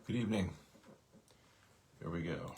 Good evening. Here we go.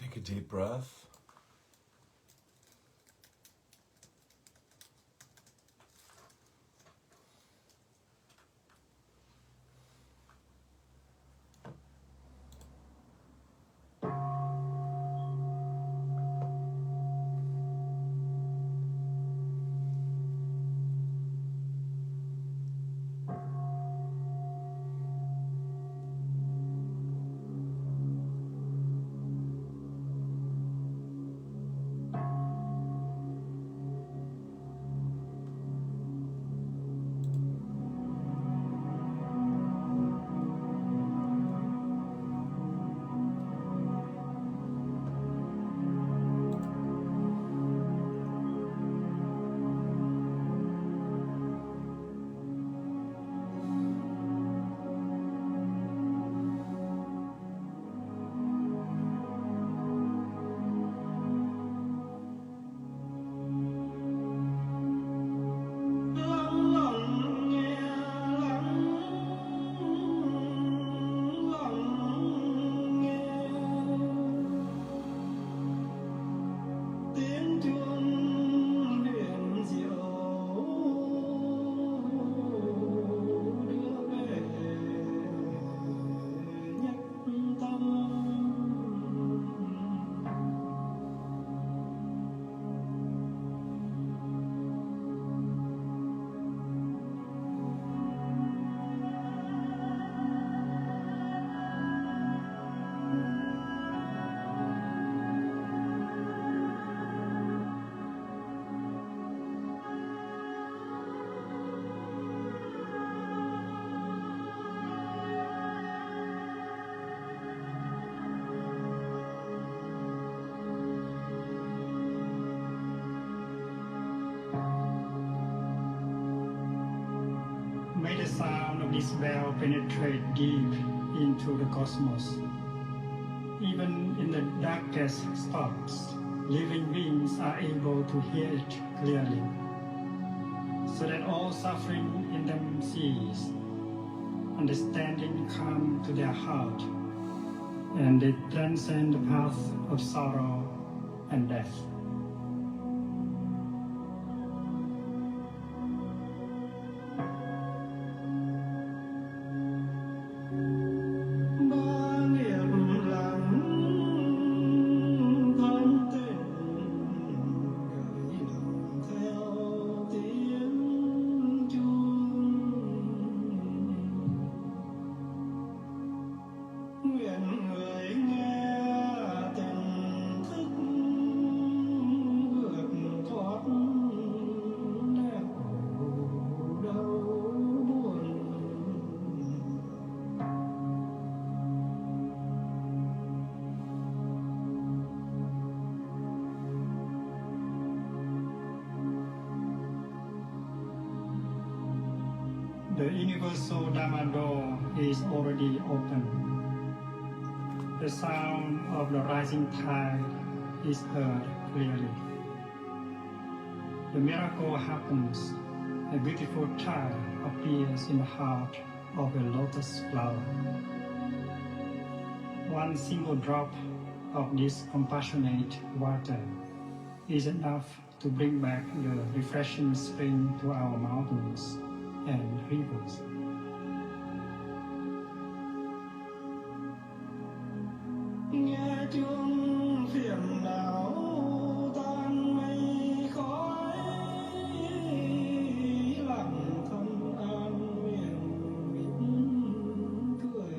Take a deep breath. May the sound of this bell penetrate deep into the cosmos. Even in the darkest spots, living beings are able to hear it clearly, so that all suffering in them cease, understanding come to their heart, and they transcend the path of sorrow and death. The universal Dharma door is already open. The sound of the rising tide is heard clearly. The miracle happens. A beautiful child appears in the heart of a lotus flower. One single drop of this compassionate water is enough to bring back the refreshing spring to our mountains and rivers. Nghe chuông phiền não tan mây khói, lặng thầm an miệng mỉm cười.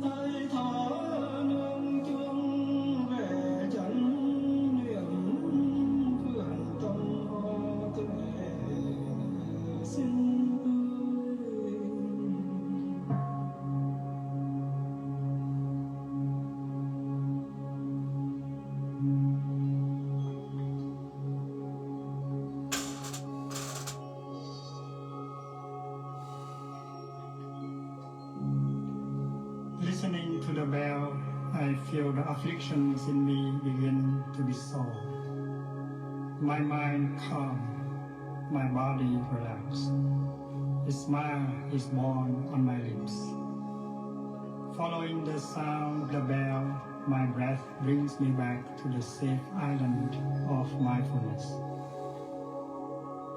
Hơi thở nương chuông về chánh niệm vườn tâm hoa tuệ xinh. Listening to the bell, I feel the afflictions in me begin to dissolve. My mind calm, my body relaxed. A smile is born on my lips. Following the sound of the bell, my breath brings me back to the safe island of mindfulness.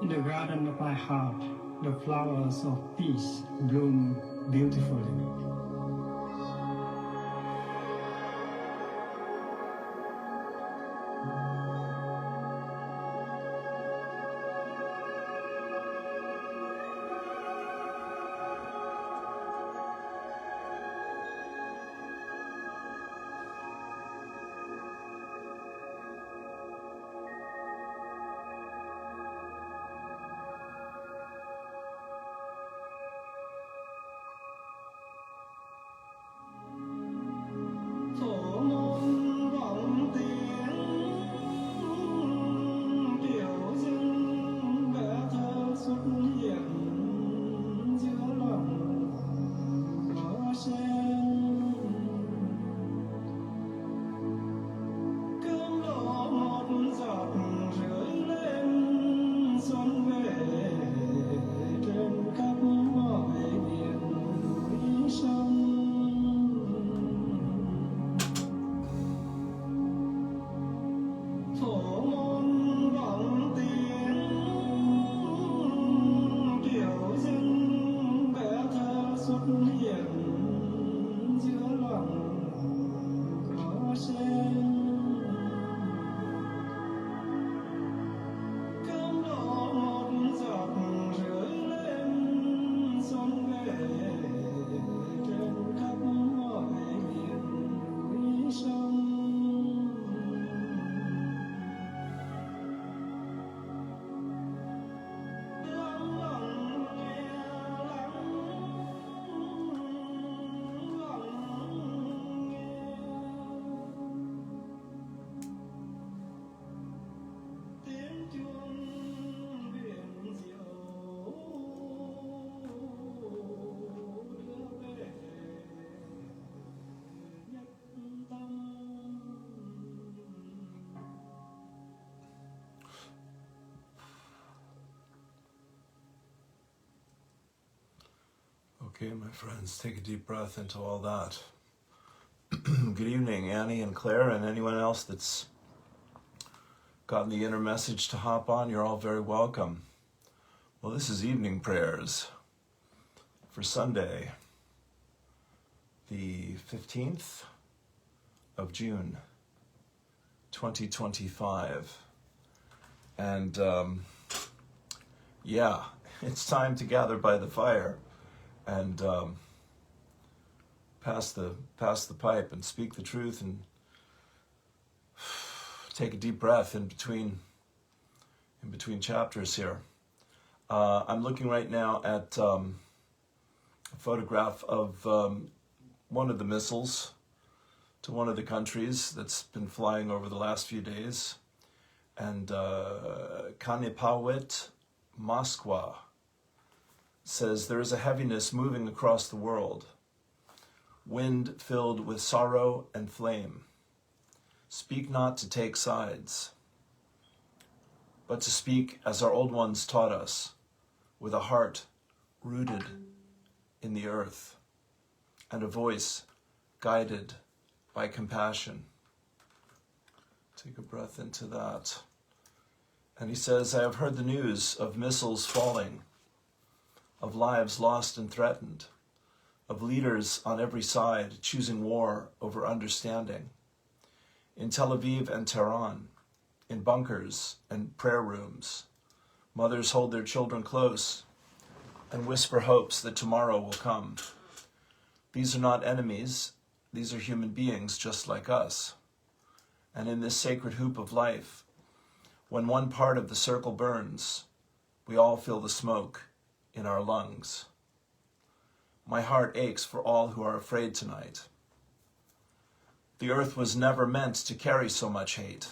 In the garden of my heart, the flowers of peace bloom beautifully. Okay, my friends, take a deep breath into all that. Good evening, Annie and Claire, and anyone else that's gotten the inner message to hop on. You're all very welcome. Well, this is evening prayers for Sunday, the 15th of June, 2025. And yeah, it's time to gather by the fire and pass the pipe and speak the truth and take a deep breath in between chapters here. I'm looking right now at a photograph of one of the missiles to one of the countries that's been flying over the last few days, and Kanipawit Maskwa says, there is a heaviness moving across the world, wind filled with sorrow and flame. Speak not to take sides, but to speak as our old ones taught us, with a heart rooted in the earth and a voice guided by compassion. Take a breath into that. And he says, I have heard the news of missiles falling, of lives lost and threatened, of leaders on every side choosing war over understanding. In Tel Aviv and Tehran, in bunkers and prayer rooms, mothers hold their children close and whisper hopes that tomorrow will come. These are not enemies, these are human beings just like us. And in this sacred hoop of life, when one part of the circle burns, we all feel the smoke in our lungs. My heart aches for all who are afraid tonight. The earth was never meant to carry so much hate.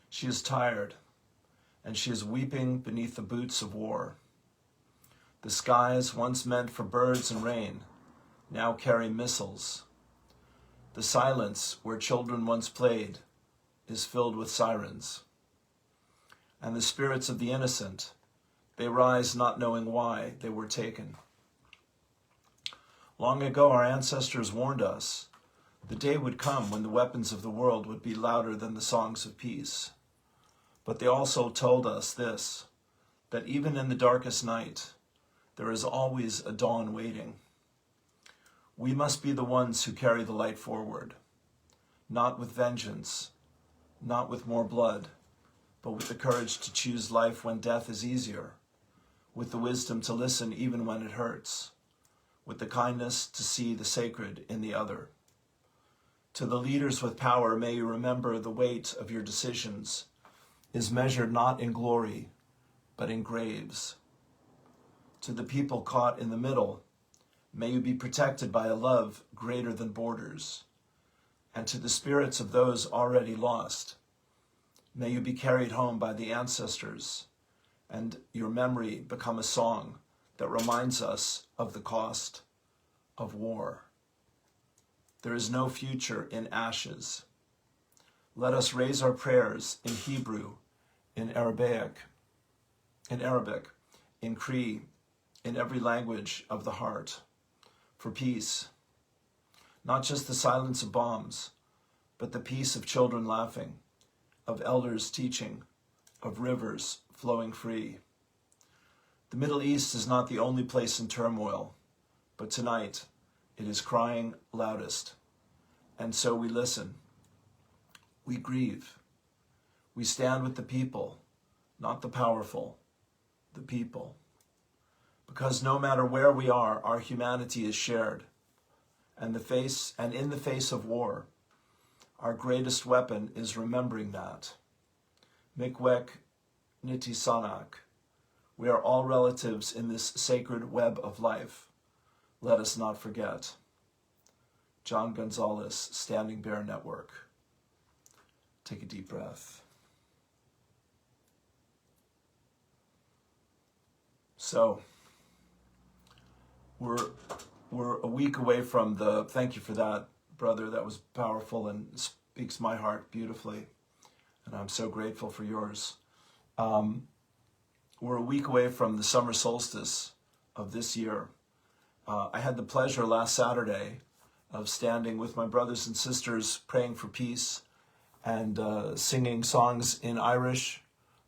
She is tired, and she is weeping beneath the boots of war. The skies, once meant for birds and rain, now carry missiles. The silence where children once played is filled with sirens. And the spirits of the innocent, they rise not knowing why they were taken. Long ago, our ancestors warned us the day would come when the weapons of the world would be louder than the songs of peace. But they also told us this, that even in the darkest night, there is always a dawn waiting. We must be the ones who carry the light forward, not with vengeance, not with more blood, but with the courage to choose life when death is easier, with the wisdom to listen even when it hurts, with the kindness to see the sacred in the other. To the leaders with power, may you remember the weight of your decisions is measured not in glory, but in graves. To the people caught in the middle, may you be protected by a love greater than borders. And to the spirits of those already lost, may you be carried home by the ancestors, and your memory become a song that reminds us of the cost of war. There is no future in ashes. Let us raise our prayers in Hebrew, in Arabic, in Cree, in every language of the heart, for peace. Not just the silence of bombs, but the peace of children laughing, of elders teaching, of rivers flowing free. The Middle East is not the only place in turmoil, but tonight it is crying loudest. And so we listen. We grieve. We stand with the people, not the powerful, the people. Because no matter where we are, our humanity is shared. And in the face of war, our greatest weapon is remembering that. Mîkwêc, nîtisânak. We are all relatives in this sacred web of life. Let us not forget. John Gonzalez, Standing Bear Network. Take a deep breath. So, we're a week away from thank you for that, brother. That was powerful and speaks my heart beautifully. And I'm so grateful for yours. We're a week away from the summer solstice of this year. I had the pleasure last Saturday of standing with my brothers and sisters praying for peace and singing songs in Irish,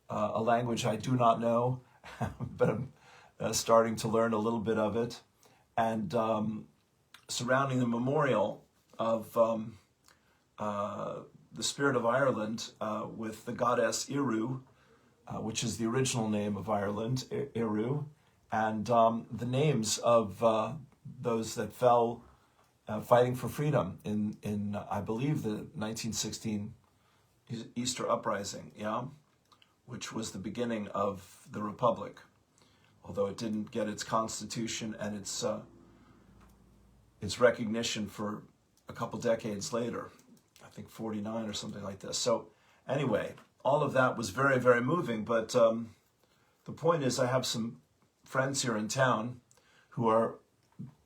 a language I do not know, but I'm starting to learn a little bit of it. And surrounding the memorial of the Spirit of Ireland with the goddess Iru, which is the original name of Ireland, Iru, and the names of those that fell fighting for freedom in I believe, the 1916 Easter Uprising, which was the beginning of the Republic, although it didn't get its constitution and its recognition for a couple decades later, I think 49 or something like this. So anyway, all of that was very, very moving, but the point is I have some friends here in town who are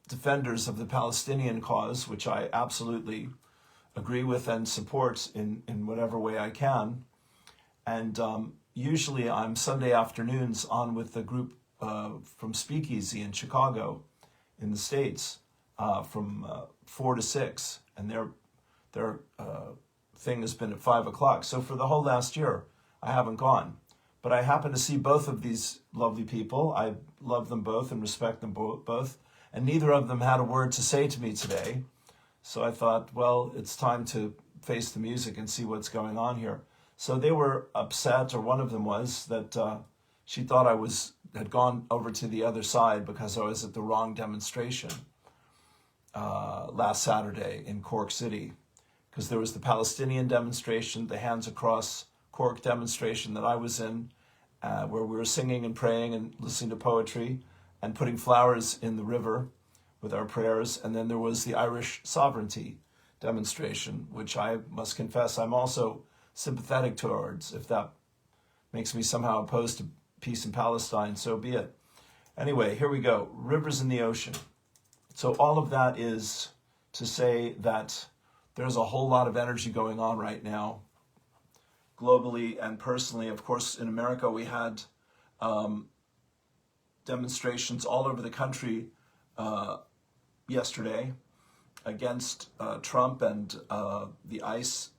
defenders of the Palestinian cause, which I absolutely agree with and support in whatever way I can. And usually I'm Sunday afternoons on with the group from Speakeasy in Chicago in the States from 4 to 6, and their thing has been at 5 o'clock. So for the whole last year, I haven't gone. But I happen to see both of these lovely people. I love them both and respect them both. And neither of them had a word to say to me today. So I thought, well, it's time to face the music and see what's going on here. So they were upset, or one of them was, that she thought I had gone over to the other side because I was at the wrong demonstration last Saturday in Cork City. Because there was the Palestinian demonstration, the Hands Across Cork demonstration that I was in, where we were singing and praying and listening to poetry and putting flowers in the river with our prayers. And then there was the Irish sovereignty demonstration, which I must confess I'm also sympathetic towards. If that makes me somehow opposed to peace in Palestine, so be it. Anyway, here we go. Rivers in the ocean. So all of that is to say that there's a whole lot of energy going on right now, globally and personally. Of course, in America, we had demonstrations all over the country yesterday against Trump and the ICE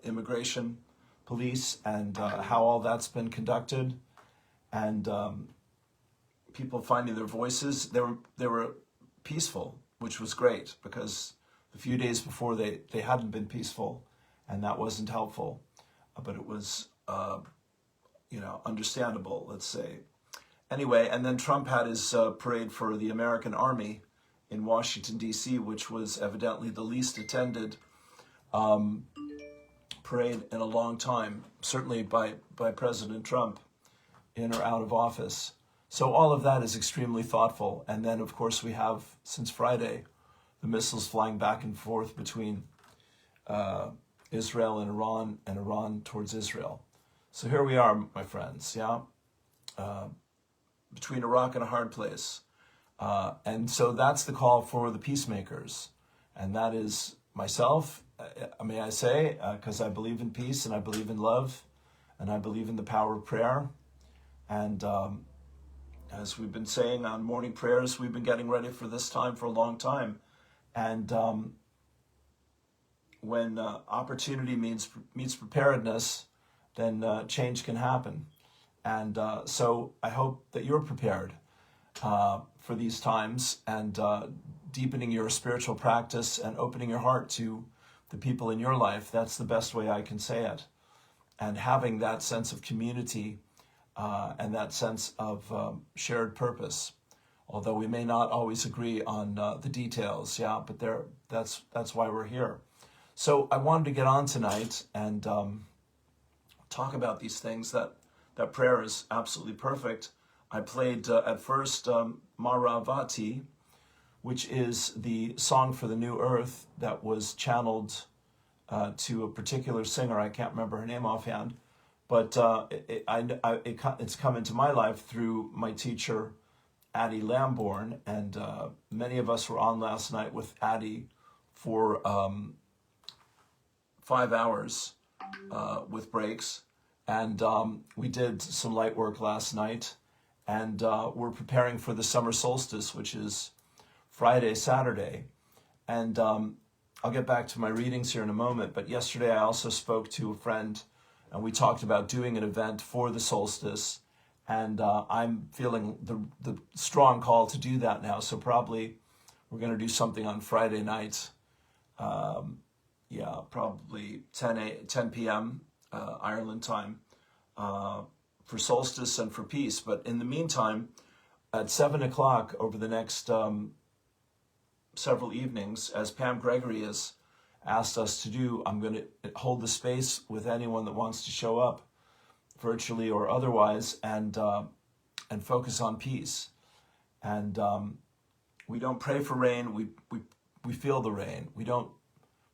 immigration police, and how all that's been conducted, and people finding their voices. They were peaceful, which was great, because a few days before they hadn't been peaceful, and that wasn't helpful. But it was, understandable, let's say. Anyway, and then Trump had his parade for the American Army in Washington, D.C., which was evidently the least attended parade in a long time, certainly by President Trump, in or out of office. So all of that is extremely thoughtful. And then, of course, we have, since Friday, the missiles flying back and forth between Israel and Iran towards Israel. So here we are, my friends, between a rock and a hard place. And so that's the call for the peacemakers. And that is myself, may I say, because I believe in peace, and I believe in love, and I believe in the power of prayer. And as we've been saying on morning prayers, we've been getting ready for this time for a long time. And when opportunity meets preparedness, then change can happen. And so I hope that you're prepared for these times, and deepening your spiritual practice and opening your heart to the people in your life. That's the best way I can say it. And having that sense of community and that sense of shared purpose. Although we may not always agree on the details, but that's why we're here. So I wanted to get on tonight and talk about these things, that prayer is absolutely perfect. I played at first MARAVATI, which is the song for the new earth that was channeled to a particular singer. I can't remember her name offhand, but it's come into my life through my teacher, Addie Lamborn, and many of us were on last night with Addie for 5 hours with breaks, and we did some light work last night, and we're preparing for the summer solstice, which is Friday, Saturday, and I'll get back to my readings here in a moment, but yesterday I also spoke to a friend, and we talked about doing an event for the solstice, and I'm feeling the strong call to do that now, so probably we're going to do something on Friday night, probably 10 p.m. Ireland time, for solstice and for peace. But in the meantime, at 7 o'clock over the next several evenings, as Pam Gregory has asked us to do, I'm going to hold the space with anyone that wants to show up, virtually or otherwise, and focus on peace. And we don't pray for rain, we feel the rain. We don't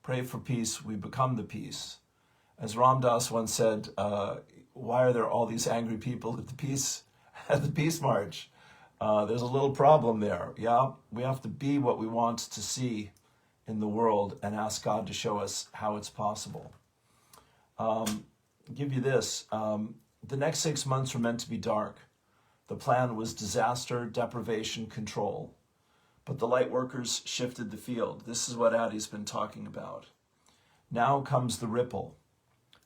pray for peace, we become the peace. As Ram Dass once said, why are there all these angry people at the peace march? There's a little problem there. We have to be what we want to see in the world and ask God to show us how it's possible. Give you this. The next 6 months were meant to be dark. The plan was disaster, deprivation, control. But the light workers shifted the field. This is what Addie's been talking about. Now comes the ripple.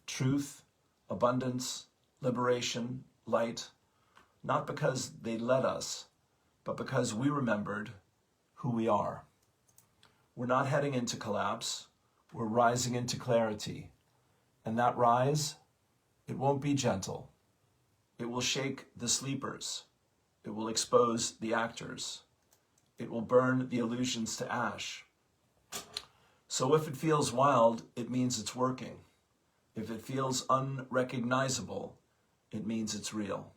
Truth, abundance, liberation, light. Not because they led us, but because we remembered who we are. We're not heading into collapse. We're rising into clarity. And that rise, it won't be gentle. It will shake the sleepers. It will expose the actors. It will burn the illusions to ash. So if it feels wild, it means it's working. If it feels unrecognizable, it means it's real.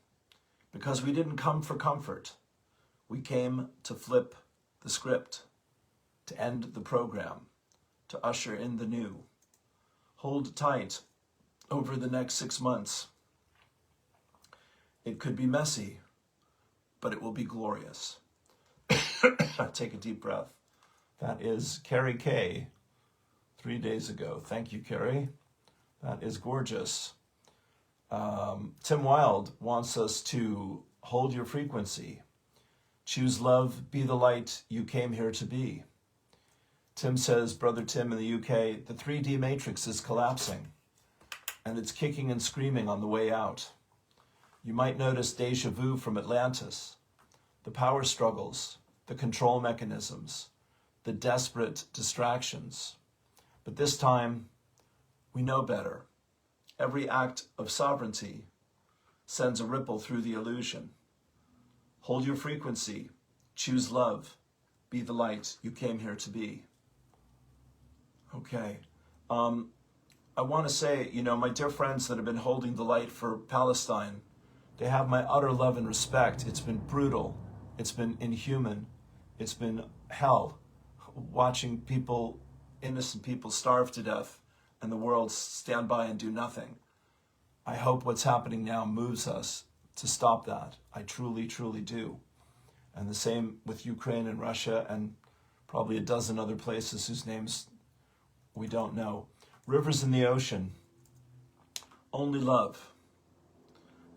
Because we didn't come for comfort. We came to flip the script, to end the program, to usher in the new. Hold tight over the next 6 months. It could be messy, but it will be glorious. Take a deep breath. That is Kerry K. 3 days ago. Thank you, Kerry. That is gorgeous. Tim Wilde wants us to hold your frequency. Choose love, be the light you came here to be. Tim says, Brother Tim in the UK, the 3D matrix is collapsing, and it's kicking and screaming on the way out. You might notice déjà vu from Atlantis, the power struggles, the control mechanisms, the desperate distractions. But this time, we know better. Every act of sovereignty sends a ripple through the illusion. Hold your frequency, choose love, be the light you came here to be. Okay. I want to say, my dear friends that have been holding the light for Palestine, they have my utter love and respect. It's been brutal. It's been inhuman. It's been hell. Watching people, innocent people, starve to death and the world stand by and do nothing. I hope what's happening now moves us to stop that. I truly, truly do. And the same with Ukraine and Russia and probably a dozen other places whose names we don't know. Rivers in the ocean, only love.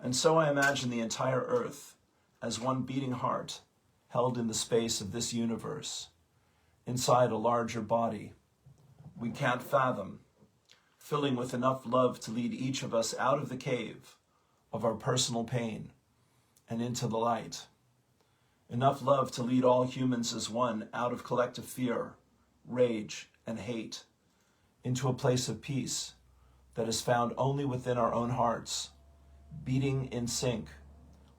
And so I imagine the entire earth as one beating heart held in the space of this universe, inside a larger body we can't fathom, filling with enough love to lead each of us out of the cave of our personal pain and into the light. Enough love to lead all humans as one out of collective fear, rage, and hate, into a place of peace that is found only within our own hearts, beating in sync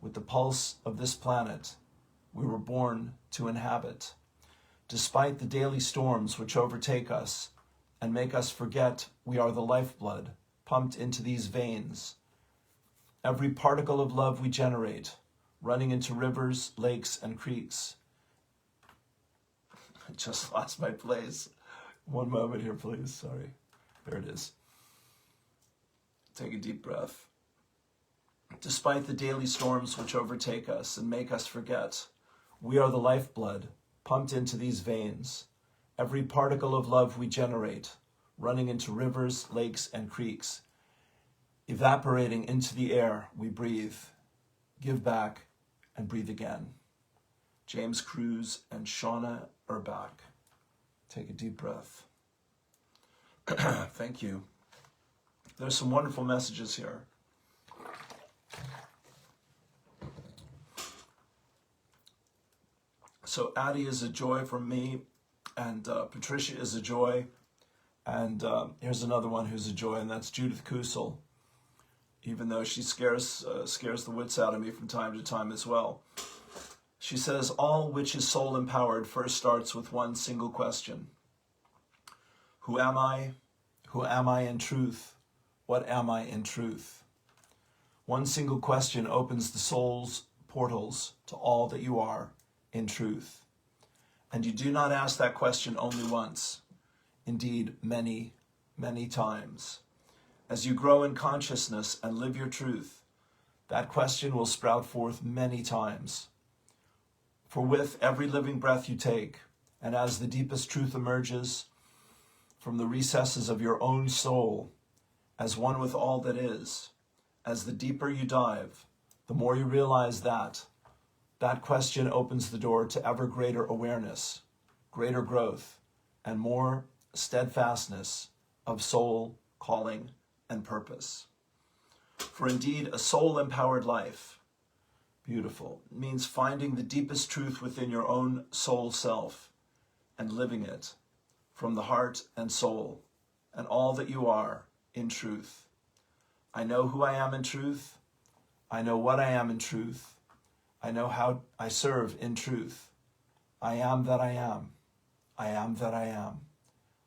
with the pulse of this planet we were born to inhabit. Despite the daily storms which overtake us and make us forget we are the lifeblood pumped into these veins, every particle of love we generate, running into rivers, lakes, and creeks. I just lost my place. One moment here, please. Sorry. There it is. Take a deep breath. Despite the daily storms which overtake us and make us forget, we are the lifeblood pumped into these veins. Every particle of love we generate, running into rivers, lakes, and creeks, evaporating into the air we breathe, give back, and breathe again. James Cruz and Shauna Urbach. Take a deep breath. Thank you. There's some wonderful messages here. So Addie is a joy for me, and Patricia is a joy, and here's another one who's a joy, and that's Judith Kusel, even though she scares the wits out of me from time to time as well. She says, all which is soul empowered first starts with one single question. Who am I? Who am I in truth? What am I in truth? One single question opens the soul's portals to all that you are in truth. And you do not ask that question only once, indeed many, many times. As you grow in consciousness and live your truth, that question will sprout forth many times. For with every living breath you take, and as the deepest truth emerges from the recesses of your own soul, as one with all that is, as the deeper you dive, the more you realize that question opens the door to ever greater awareness, greater growth, and more steadfastness of soul, calling, and purpose. For indeed, a soul-empowered life, beautiful, means finding the deepest truth within your own soul self and living it from the heart and soul and all that you are in truth. I know who I am in truth. I know what I am in truth. I know how I serve in truth. I am that I am. I am that I am.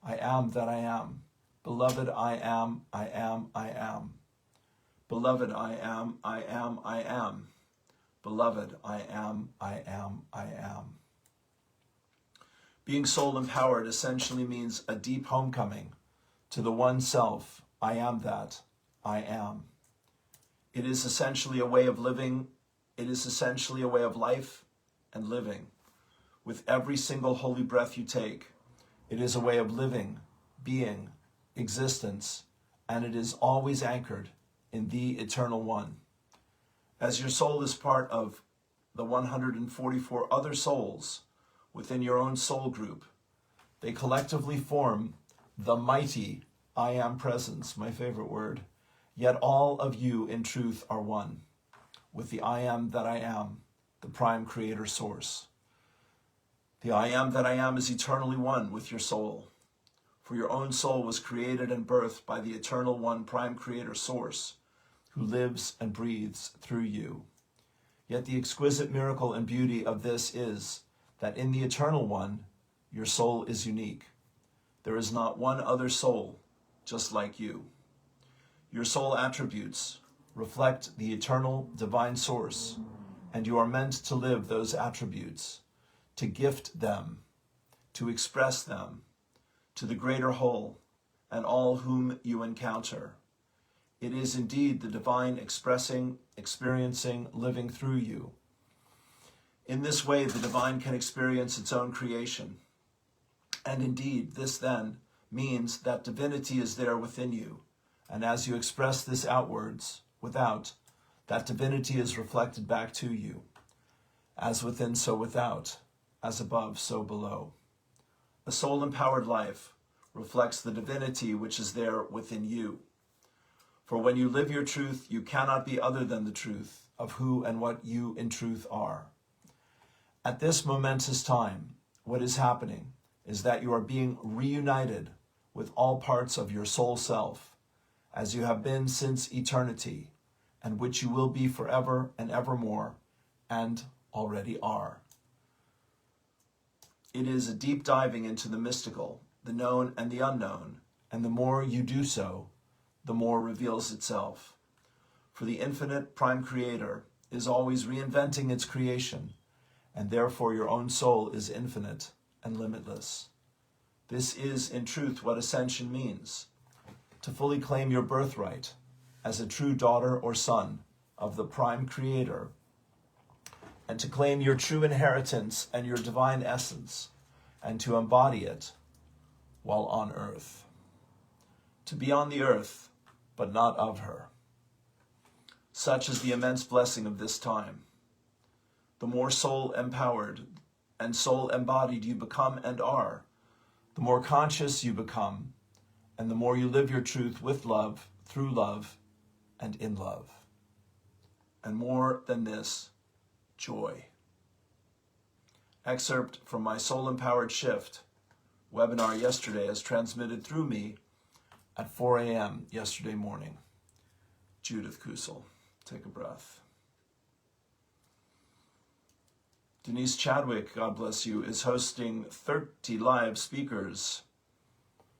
I am that I am. Beloved, I am, I am, I am. Beloved, I am, I am, I am. Beloved, I am, I am, I am. Being soul empowered essentially means a deep homecoming to the one self, I am that, I am. It is essentially a way of living. It is essentially a way of life and living. With every single holy breath you take, it is a way of living, being, existence, and it is always anchored in the Eternal One. As your soul is part of the 144 other souls within your own soul group. They collectively form the mighty I Am Presence, my favorite word. Yet all of you in truth are one with the I Am that I Am, the prime creator source. The I Am that I Am is eternally one with your soul. For your own soul was created and birthed by the eternal one prime creator source who lives and breathes through you. Yet the exquisite miracle and beauty of this is that in the eternal one, your soul is unique. There is not one other soul just like you. Your soul attributes reflect the eternal divine source, and you are meant to live those attributes, to gift them, to express them to the greater whole and all whom you encounter. It is indeed the divine expressing, experiencing, living through you. In this way, the divine can experience its own creation. And indeed, this then means that divinity is there within you. And as you express this outwards, without, that divinity is reflected back to you. As within, so without. As above, so below. A soul-empowered life reflects the divinity which is there within you. For when you live your truth, you cannot be other than the truth of who and what you in truth are. At this momentous time, what is happening is that you are being reunited with all parts of your soul self, as you have been since eternity, and which you will be forever and evermore, and already are. It is a deep diving into the mystical, the known and the unknown, and the more you do so, the more reveals itself. For the infinite prime creator is always reinventing its creation, and therefore your own soul is infinite and limitless. This is, in truth, what ascension means, to fully claim your birthright as a true daughter or son of the prime creator, and to claim your true inheritance and your divine essence, and to embody it while on earth. To be on the earth, but not of her. Such is the immense blessing of this time. The more soul-empowered and soul-embodied you become and are, the more conscious you become, and the more you live your truth with love, through love, and in love. And more than this, joy. Excerpt from my Soul Empowered Shift webinar yesterday as transmitted through me at 4 a.m. yesterday morning. Judith Kusel. Take a breath. Denise Chadwick, God bless you, is hosting 30 live speakers.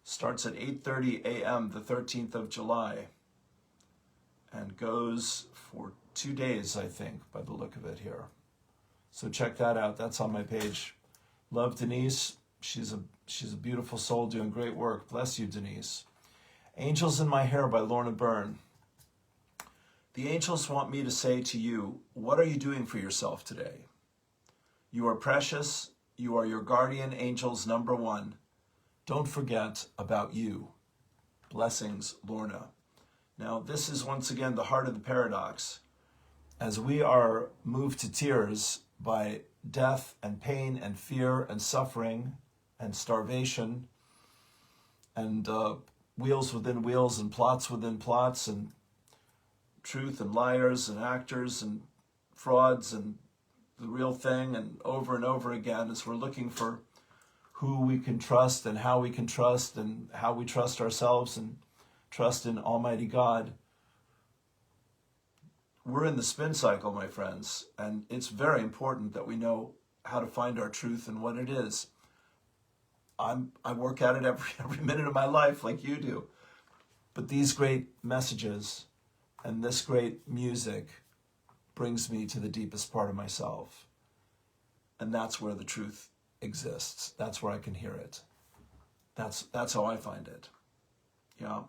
Starts at 8:30 a.m. the 13th of July and goes for 2 days, I think, by the look of it here. So check that out. That's on my page. Love Denise. She's a beautiful soul doing great work. Bless you, Denise. Angels in My Hair by Lorna Byrne. The angels want me to say to you, what are you doing for yourself today? You are precious. You are your guardian angel's number one. Don't forget about you. Blessings, Lorna. Now, this is once again the heart of the paradox. As we are moved to tears by death and pain and fear and suffering and starvation and wheels within wheels and plots within plots and truth and liars and actors and frauds and the real thing, and over again, as we're looking for who we can trust and how we can trust and how we trust ourselves and trust in Almighty God. We're in the spin cycle, my friends, and it's very important that we know how to find our truth and what it is. I work at it every minute of my life like you do. But these great messages and this great music brings me to the deepest part of myself. And that's where the truth exists. That's where I can hear it. That's how I find it. Yeah.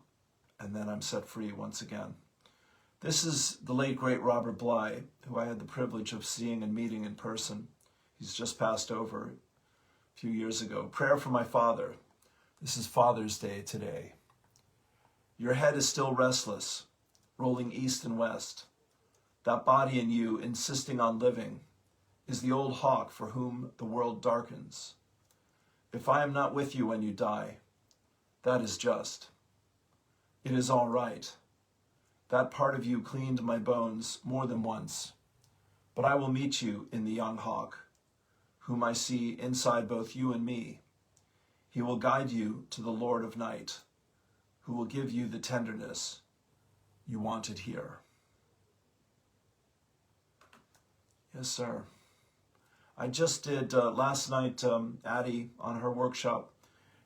And then I'm set free once again. This is the late, great Robert Bly, who I had the privilege of seeing and meeting in person. He's just passed over a few years ago. Prayer for my father. This is Father's Day today. Your head is still restless, rolling east and west. That body in you insisting on living is the old hawk for whom the world darkens. If I am not with you when you die, that is just. It is all right. That part of you cleaned my bones more than once. But I will meet you in the young hawk, whom I see inside both you and me. He will guide you to the Lord of Night, who will give you the tenderness you wanted here. Yes, sir. I just did, last night, Addie, on her workshop,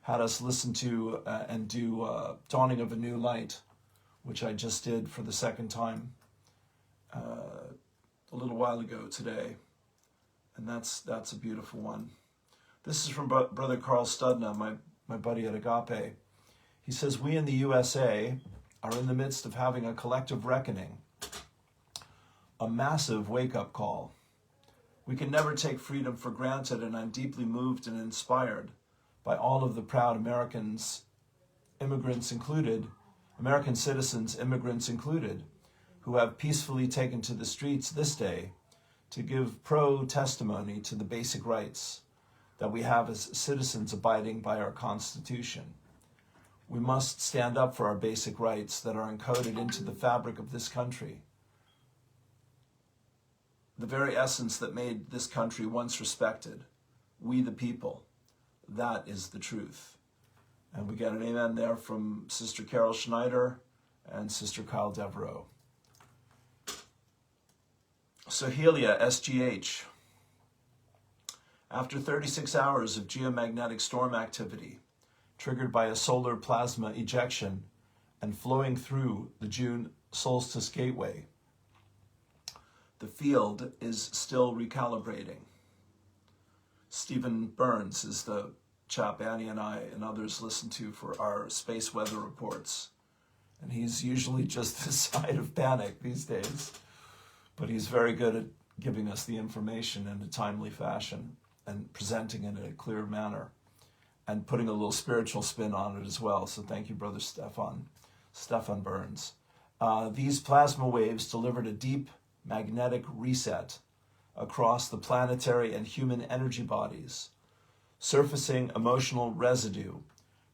had us listen to and do Dawning of a New Light, which I just did for the second time a little while ago today. And that's a beautiful one. This is from Brother Carl Studna, my buddy at Agape. He says, we in the USA are in the midst of having a collective reckoning, a massive wake-up call. We can never take freedom for granted, and I'm deeply moved and inspired by all of the proud Americans, immigrants included, American citizens, immigrants included, who have peacefully taken to the streets this day to give pro-testimony to the basic rights that we have as citizens abiding by our Constitution. We must stand up for our basic rights that are encoded into the fabric of this country. The very essence that made this country once respected. We the people. That is the truth. And we get an amen there from Sister Carol Schneider and Sister Kyle Devereaux. Sohelia, SGH. After 36 hours of geomagnetic storm activity, triggered by a solar plasma ejection and flowing through the June solstice gateway, the field is still recalibrating. Stephen Burns is the chap Annie and I and others listen to for our space weather reports. And he's usually just this side of panic these days. But he's very good at giving us the information in a timely fashion and presenting it in a clear manner and putting a little spiritual spin on it as well. So thank you, Brother Stefan Burns. These plasma waves delivered a deep magnetic reset across the planetary and human energy bodies, surfacing emotional residue,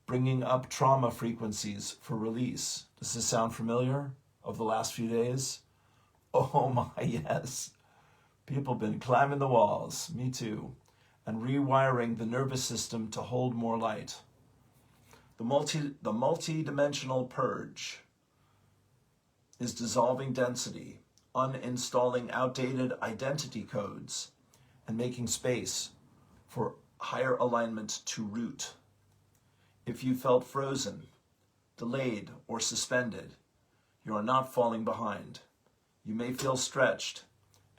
bringing up trauma frequencies for release. Does this sound familiar of the last few days? Oh my, yes. People have been climbing the walls, me too, and rewiring the nervous system to hold more light. The multi-dimensional purge is dissolving density, uninstalling outdated identity codes, and making space for higher alignment to root. If you felt frozen, delayed, or suspended, you are not falling behind. You may feel stretched,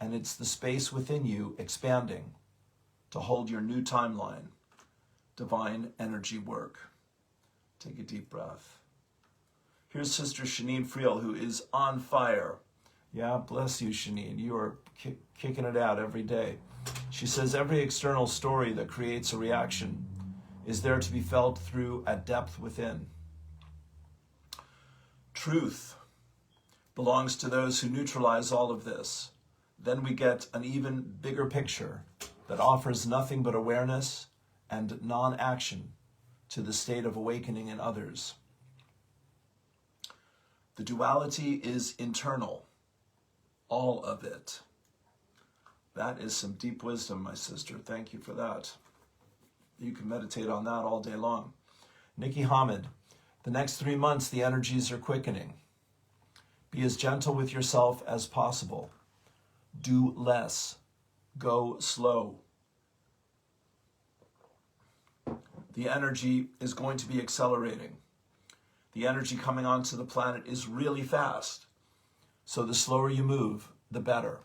and it's the space within you expanding to hold your new timeline. Divine energy work. Take a deep breath. Here's Sister Seanín Friel, who is on fire. Yeah, bless you, Seanín. You are kicking it out every day. She says, every external story that creates a reaction is there to be felt through a depth within. Truth belongs to those who neutralize all of this. Then we get an even bigger picture that offers nothing but awareness and non-action to the state of awakening in others. The duality is internal, all of it. That is some deep wisdom, my sister. Thank you for that. You can meditate on that all day long. Nikki Hamid, the next 3 months, the energies are quickening. Be as gentle with yourself as possible. Do less. Go slow. The energy is going to be accelerating. The energy coming onto the planet is really fast. So the slower you move, the better.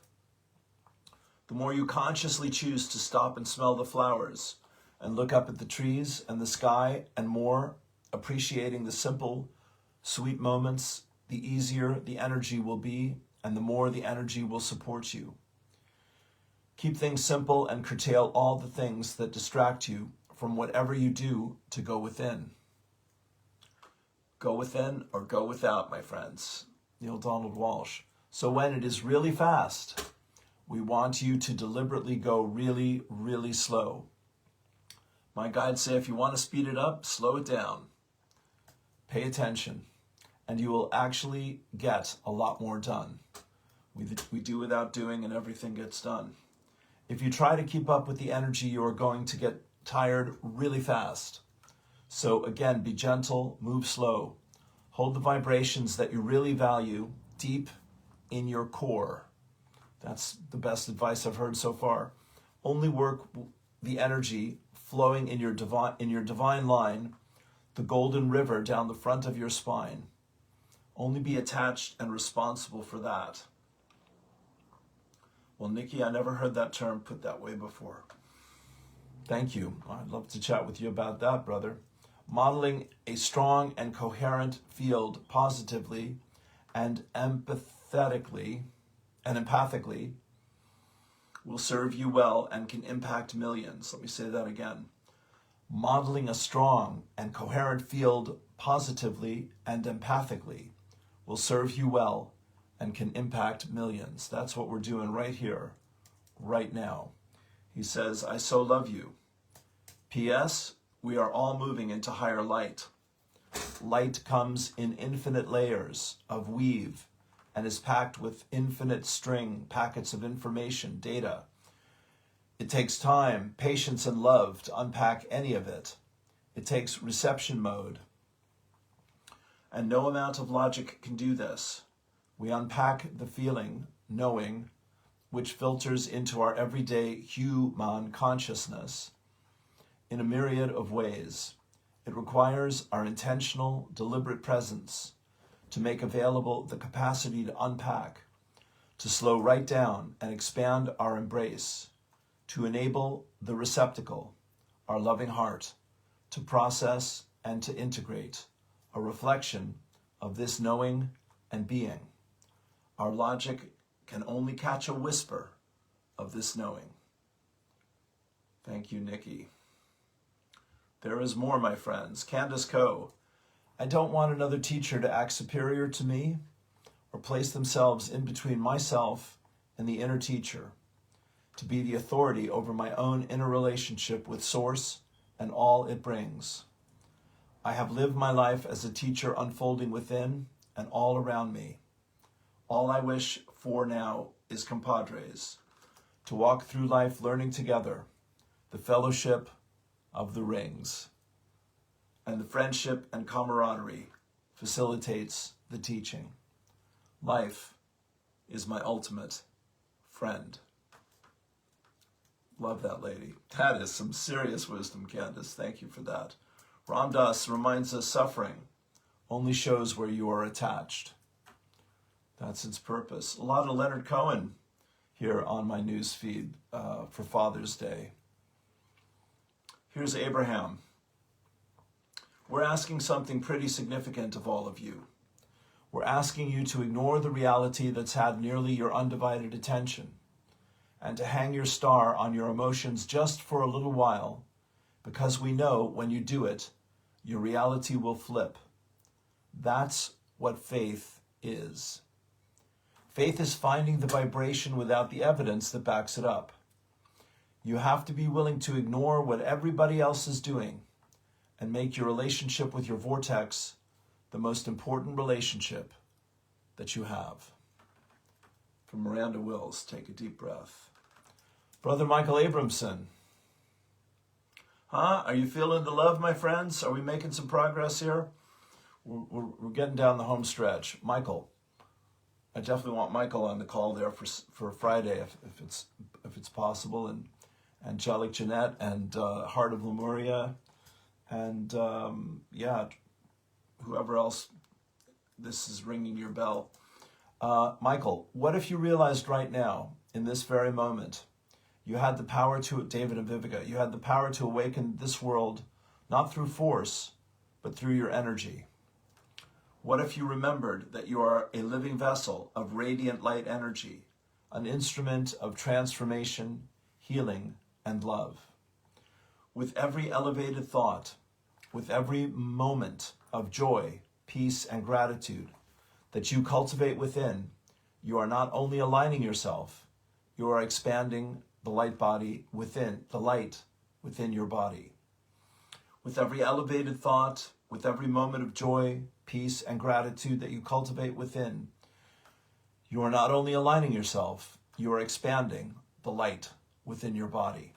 The more you consciously choose to stop and smell the flowers and look up at the trees and the sky and more, appreciating the simple, sweet moments, the easier the energy will be and the more the energy will support you. Keep things simple and curtail all the things that distract you from whatever you do to go within. Go within or go without, my friends. Neil Donald Walsh. So when it is really fast, We want you to deliberately go really, really slow. My guides say if you want to speed it up, slow it down. Pay attention, and you will actually get a lot more done. We do without doing, and everything gets done. If you try to keep up with the energy, you are going to get tired really fast. So again, be gentle, move slow. Hold the vibrations that you really value deep in your core. That's the best advice I've heard so far. Only work the energy flowing in your divine line, the golden river down the front of your spine. Only be attached and responsible for that. Well, Nicky, I never heard that term put that way before. Thank you. I'd love to chat with you about that, brother. Modeling a strong and coherent field positively and empathically will serve you well and can impact millions. Let me say that again. Modeling a strong and coherent field positively and empathically will serve you well and can impact millions. That's what we're doing right here, right now. He says, I so love you. P.S. We are all moving into higher light. Light comes in infinite layers of weave and is packed with infinite string packets of information, data. It takes time, patience, and love to unpack any of it. It takes reception mode. And no amount of logic can do this. We unpack the feeling, knowing, which filters into our everyday human consciousness in a myriad of ways. It requires our intentional, deliberate presence to make available the capacity to unpack, to slow right down and expand our embrace, to enable the receptacle, our loving heart, to process and to integrate a reflection of this knowing and being. Our logic can only catch a whisper of this knowing. Thank you, Nicky. There is more, my friends. Candice Co. I don't want another teacher to act superior to me or place themselves in between myself and the inner teacher, to be the authority over my own inner relationship with Source and all it brings. I have lived my life as a teacher unfolding within and all around me. All I wish for now is compadres, to walk through life learning together, the fellowship of the rings. And the friendship and camaraderie facilitates the teaching. Life is my ultimate friend. Love that lady. That is some serious wisdom, Candice. Thank you for that. Ram Dass reminds us suffering only shows where you are attached. That's its purpose. A lot of Leonard Cohen here on my news feed for Father's Day. Here's Abraham. We're asking something pretty significant of all of you. We're asking you to ignore the reality that's had nearly your undivided attention and to hang your star on your emotions just for a little while, because we know when you do it, your reality will flip. That's what faith is. Faith is finding the vibration without the evidence that backs it up. You have to be willing to ignore what everybody else is doing and make your relationship with your vortex the most important relationship that you have. From Miranda Wills, take a deep breath. Brother Michael Abramson. Are you feeling the love, my friends? Are we making some progress here? We're getting down the home stretch. Michael, I definitely want Michael on the call there for Friday if it's possible, and Angelic Jeanette and Heart of Lemuria, and whoever else this is ringing your bell. Michael, what if you realized right now, in this very moment, you had the power to, David and Vivica, you had the power to awaken this world, not through force, but through your energy? What if you remembered that you are a living vessel of radiant light energy, an instrument of transformation, healing, and love? With every elevated thought, with every moment of joy, peace, and gratitude that you cultivate within, you are not only aligning yourself, you are expanding the light body within, the light within your body. With every elevated thought, with every moment of joy, peace, and gratitude that you cultivate within, you are not only aligning yourself, you are expanding the light within your body.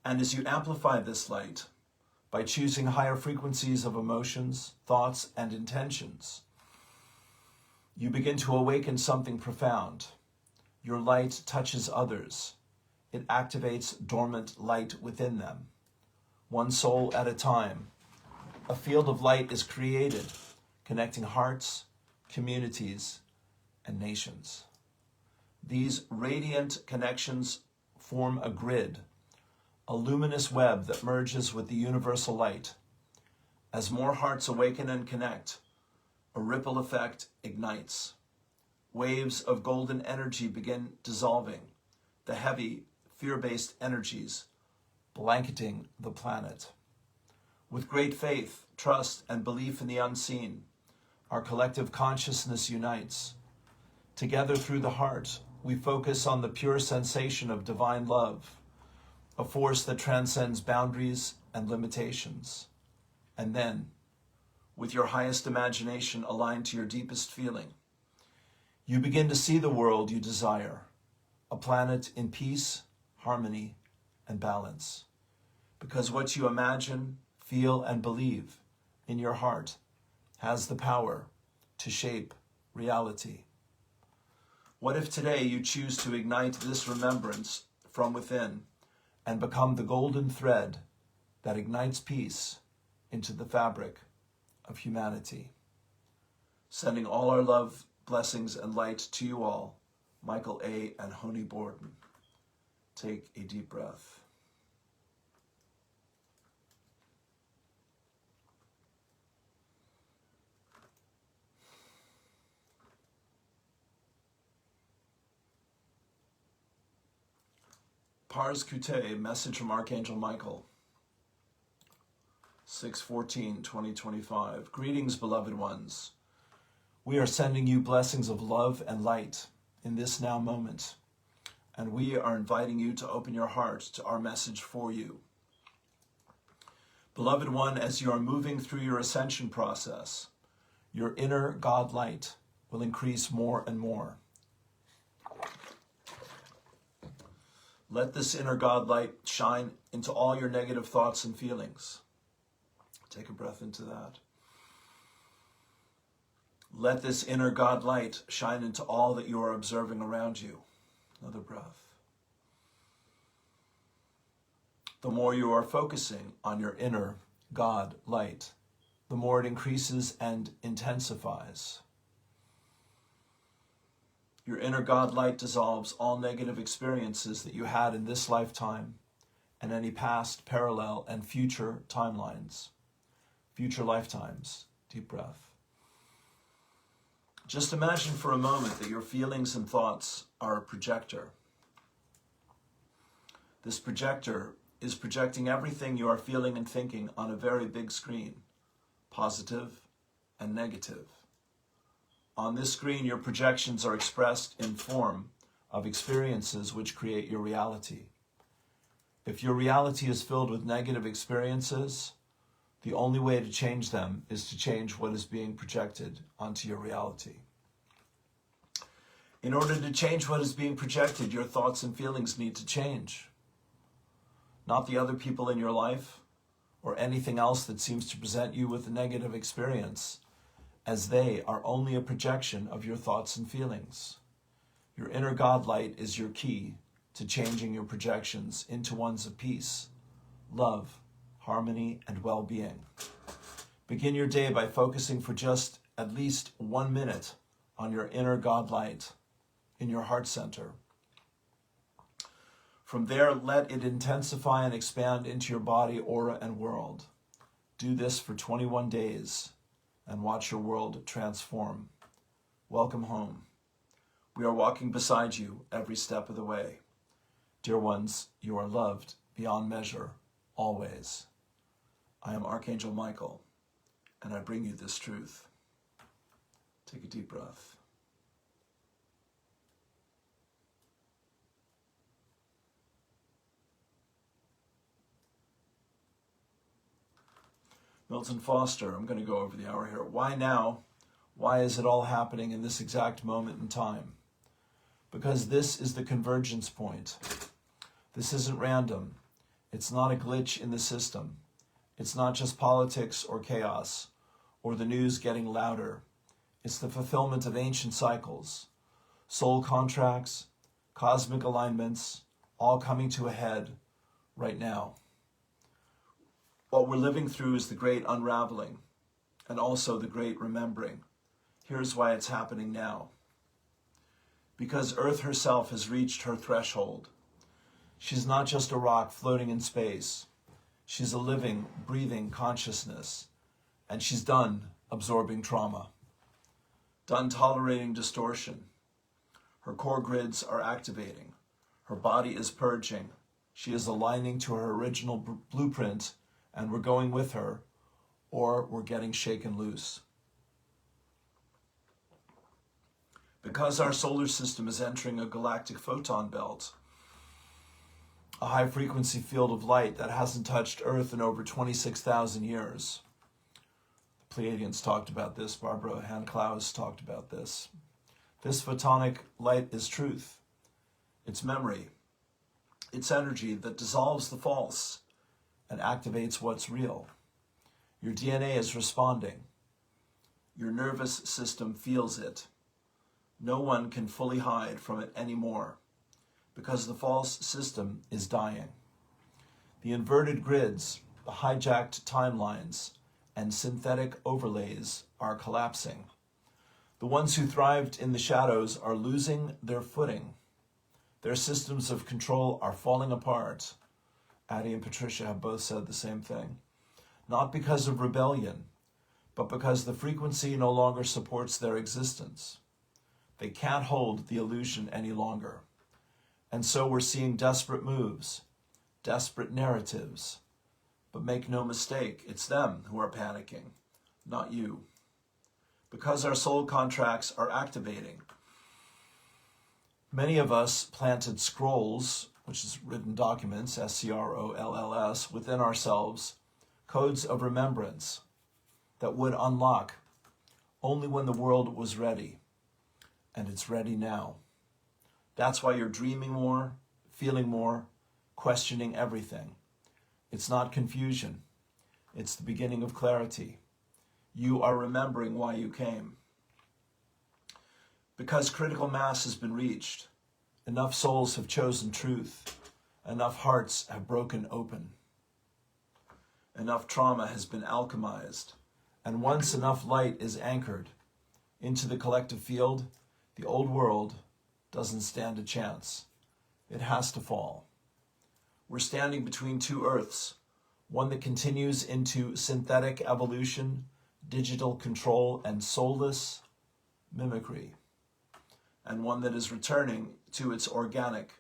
And as you amplify this light, by choosing higher frequencies of emotions, thoughts, and intentions, you begin to awaken something profound. Your light touches others. It activates dormant light within them. One soul at a time, a field of light is created, connecting hearts, communities, and nations. These radiant connections form a grid, a luminous web that merges with the universal light. As more hearts awaken and connect, a ripple effect ignites. Waves of golden energy begin dissolving, the heavy, fear-based energies blanketing the planet. With great faith, trust, and belief in the unseen, our collective consciousness unites. Together through the heart, we focus on the pure sensation of divine love, a force that transcends boundaries and limitations. And then, with your highest imagination aligned to your deepest feeling, you begin to see the world you desire, a planet in peace, harmony, and balance. Because what you imagine, feel, and believe in your heart has the power to shape reality. What if today you choose to ignite this remembrance from within and become the golden thread that ignites peace into the fabric of humanity? Sending all our love, blessings, and light to you all, Michael A. and Honey Borden. Take a deep breath. Pars Kute, message from Archangel Michael. 6/14/2025. Greetings, beloved ones. We are sending you blessings of love and light in this now moment, and we are inviting you to open your heart to our message for you. Beloved one, as you are moving through your ascension process, your inner God light will increase more and more. Let this inner God light shine into all your negative thoughts and feelings. Take a breath into that. Let this inner God light shine into all that you are observing around you. Another breath. The more you are focusing on your inner God light, the more it increases and intensifies. Your inner God light dissolves all negative experiences that you had in this lifetime and any past, parallel, and future timelines, future lifetimes. Deep breath. Just imagine for a moment that your feelings and thoughts are a projector. This projector is projecting everything you are feeling and thinking on a very big screen, positive and negative. On this screen, your projections are expressed in form of experiences which create your reality. If your reality is filled with negative experiences, the only way to change them is to change what is being projected onto your reality. In order to change what is being projected, your thoughts and feelings need to change. Not the other people in your life or anything else that seems to present you with a negative experience, as they are only a projection of your thoughts and feelings. Your inner God light is your key to changing your projections into ones of peace, love, harmony, and well-being. Begin your day by focusing for just at least 1 minute on your inner God light in your heart center. From there, let it intensify and expand into your body, aura, and world. Do this for 21 days and watch your world transform. Welcome home. We are walking beside you every step of the way. Dear ones, you are loved beyond measure, always. I am Archangel Michael, and I bring you this truth. Take a deep breath. Milton Foster, I'm going to go over the hour here. Why now? Why is it all happening in this exact moment in time? Because this is the convergence point. This isn't random. It's not a glitch in the system. It's not just politics or chaos or the news getting louder. It's the fulfillment of ancient cycles, soul contracts, cosmic alignments, all coming to a head right now. What we're living through is the great unraveling and also the great remembering. Here's why it's happening now. Because Earth herself has reached her threshold. She's not just a rock floating in space. She's a living, breathing consciousness. And she's done absorbing trauma. Done tolerating distortion. Her core grids are activating. Her body is purging. She is aligning to her original blueprint, and we're going with her, or we're getting shaken loose. Because our solar system is entering a galactic photon belt, a high-frequency field of light that hasn't touched Earth in over 26,000 years. The Pleiadians talked about this. Barbara Han-Klaus talked about this. This photonic light is truth. It's memory. It's energy that dissolves the false and activates what's real. Your DNA is responding. Your nervous system feels it. No one can fully hide from it anymore because the false system is dying. The inverted grids, the hijacked timelines, and synthetic overlays are collapsing. The ones who thrived in the shadows are losing their footing. Their systems of control are falling apart. Addie and Patricia have both said the same thing. Not because of rebellion, but because the frequency no longer supports their existence. They can't hold the illusion any longer. And so we're seeing desperate moves, desperate narratives. But make no mistake, it's them who are panicking, not you. Because our soul contracts are activating. Many of us planted scrolls, which is written documents, SCROLLS, within ourselves, codes of remembrance that would unlock only when the world was ready. And it's ready now. That's why you're dreaming more, feeling more, questioning everything. It's not confusion. It's the beginning of clarity. You are remembering why you came. Because critical mass has been reached, enough souls have chosen truth, enough hearts have broken open, enough trauma has been alchemized, and once enough light is anchored into the collective field, the old world doesn't stand a chance. It has to fall. We're standing between two Earths, one that continues into synthetic evolution, digital control, and soulless mimicry, and one that is returning to its organic,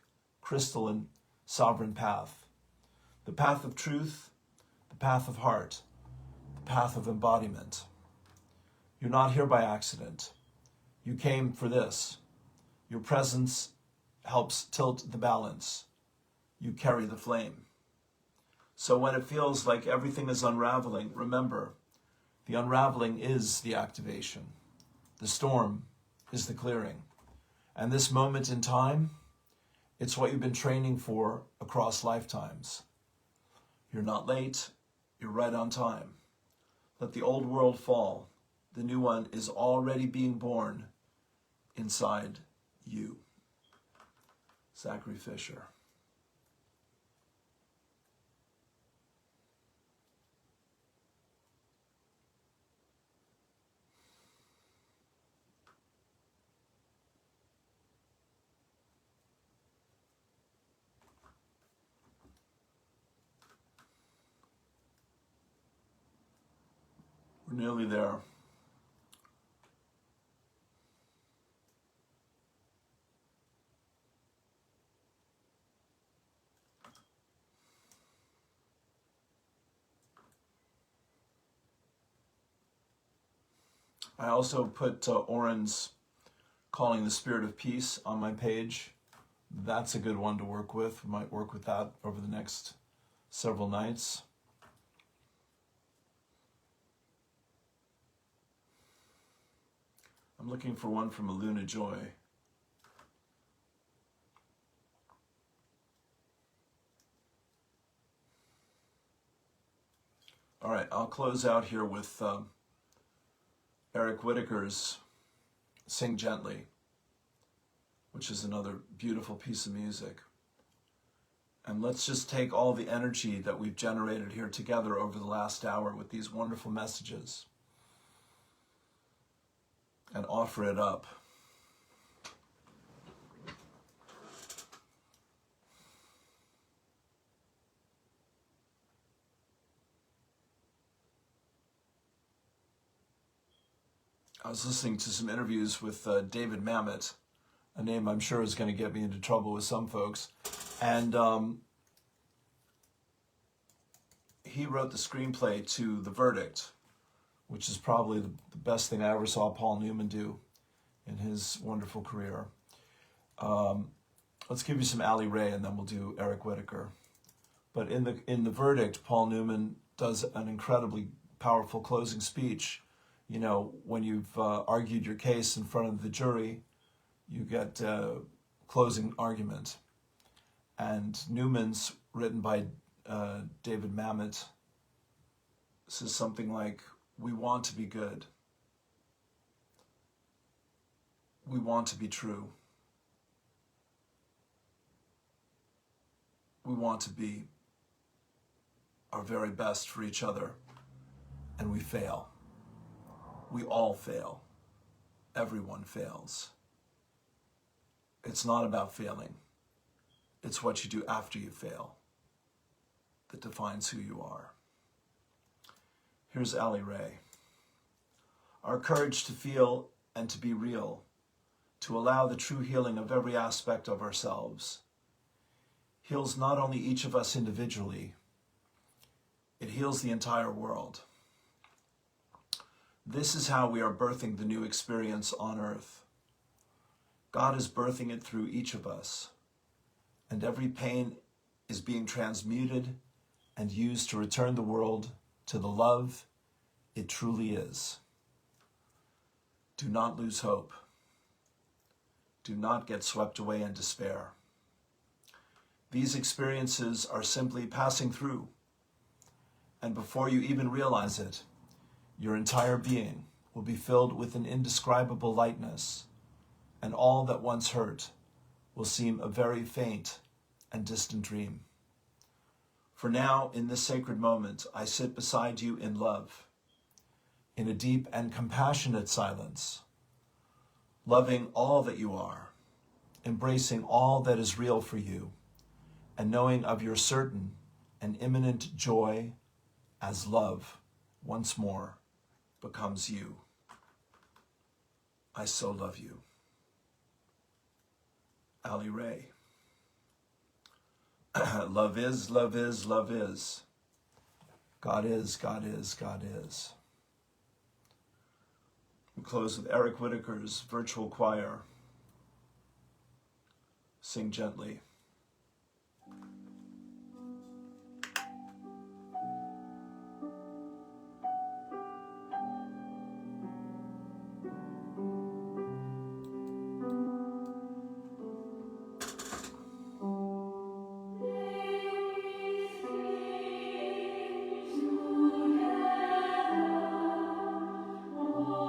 crystalline, sovereign path. The path of truth, the path of heart, the path of embodiment. You're not here by accident. You came for this. Your presence helps tilt the balance. You carry the flame. So when it feels like everything is unraveling, remember, the unraveling is the activation. The storm is the clearing. And this moment in time, it's what you've been training for across lifetimes. You're not late, you're right on time. Let the old world fall. The new one is already being born inside you. Zachary Fisher. We're nearly there. I also put Oren's Calling the Spirit of Peace on my page. That's a good one to work with. We might work with that over the next several nights. I'm looking for one from Aluna Joy. All right, I'll close out here with Eric Whitacre's Sing Gently, which is another beautiful piece of music. And let's just take all the energy that we've generated here together over the last hour with these wonderful messages and offer it up. I was listening to some interviews with David Mamet, a name I'm sure is going to get me into trouble with some folks. And he wrote the screenplay to The Verdict, which is probably the best thing I ever saw Paul Newman do in his wonderful career. Let's give you some Ali Ray and then we'll do Eric Whitacre. But in the Verdict, Paul Newman does an incredibly powerful closing speech. You know, when you've argued your case in front of the jury, you get closing argument. And Newman's, written by David Mamet, says something like, we want to be good. We want to be true. We want to be our very best for each other, and we fail. We all fail. Everyone fails. It's not about failing. It's what you do after you fail that defines who you are. Here's Ali Ray. Our courage to feel and to be real, to allow the true healing of every aspect of ourselves, heals not only each of us individually, it heals the entire world. This is how we are birthing the new experience on earth. God is birthing it through each of us, and every pain is being transmuted and used to return the world to the love it truly is. Do not lose hope. Do not get swept away in despair. These experiences are simply passing through, and before you even realize it, your entire being will be filled with an indescribable lightness, and all that once hurt will seem a very faint and distant dream. For now, in this sacred moment, I sit beside you in love, in a deep and compassionate silence, loving all that you are, embracing all that is real for you, and knowing of your certain and imminent joy as love once more becomes you. I so love you. Ali Ray. Love is, love is, love is. God is, God is, God is. We close with Eric Whitacre's virtual choir. Sing Gently. Oh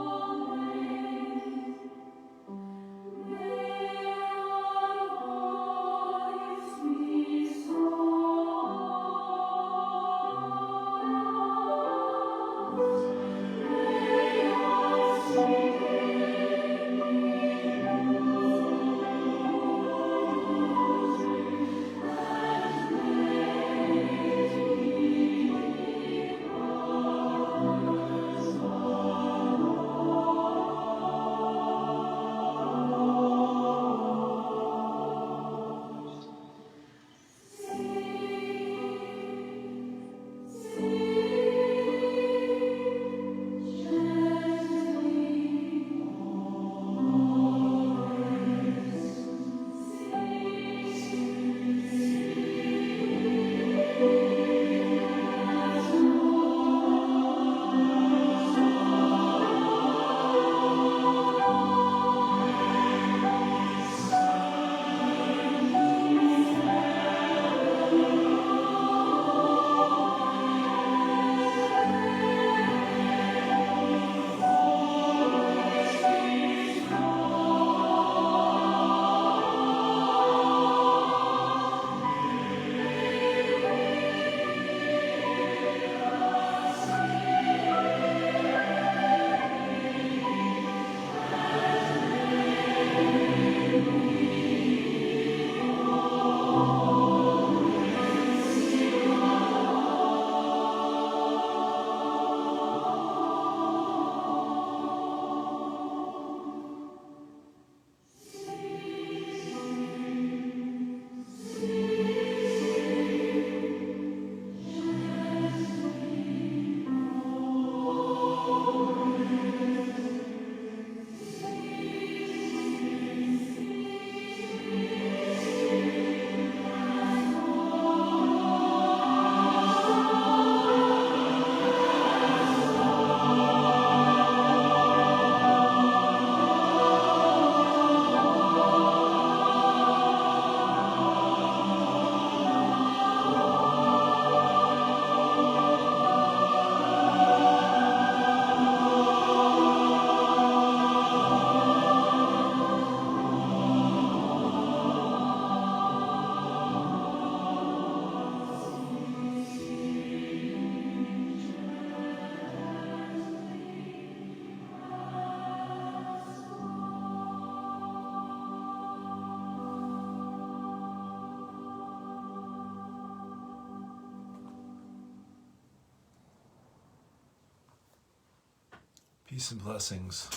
Peace and blessings.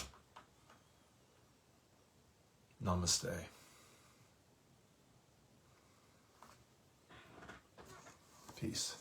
Namaste. Peace.